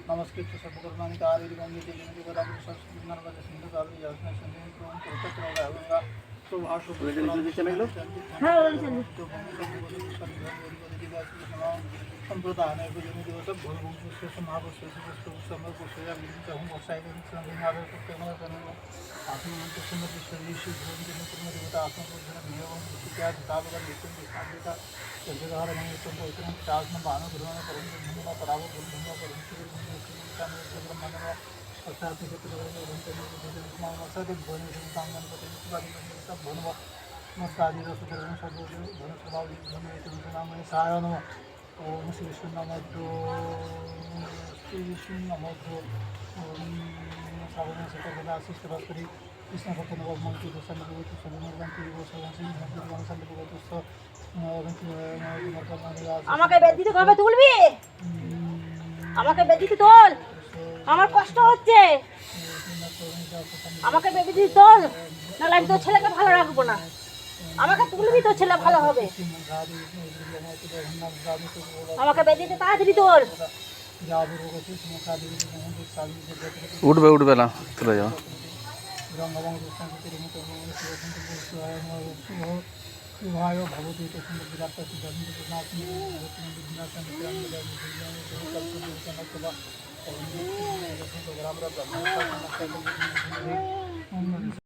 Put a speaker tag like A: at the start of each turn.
A: नमस्कृत्य सर्वकर्माणि कारयन्ति देवी गोदावरी सरस्वती नर्मदा सिंधु कावेरी जलेस्मिन् सन्निधिं कुरु तत्र संप्रदाय दिवस भूमिशेष महापुरुष समय पुष्या देवता ओम श्री विष्णु नमो श्री विष्णु नमो श्रावण सतगदा आशिष भक्ति कृष्ण भक्त नव मंत्री दर्शन भगवती सलमान की गोसाई सिंह भगवान संत भगवती सो
B: আমাকে বেদিতে কবে তুলবি? আমাকে বেদিতে তোল, আমার কষ্ট হচ্ছে। আমাকে বেদিতে তোল, নাহলে আমি তোর ছেলেকে ভালো রাখবো না। আমাকে তুলবি, তোর ছেলে ভালো হবে। আমাকে বেদিতে তাড়াতাড়ি তোল।
C: উঠবে উঠবে না, চলে যাও।
A: भगवती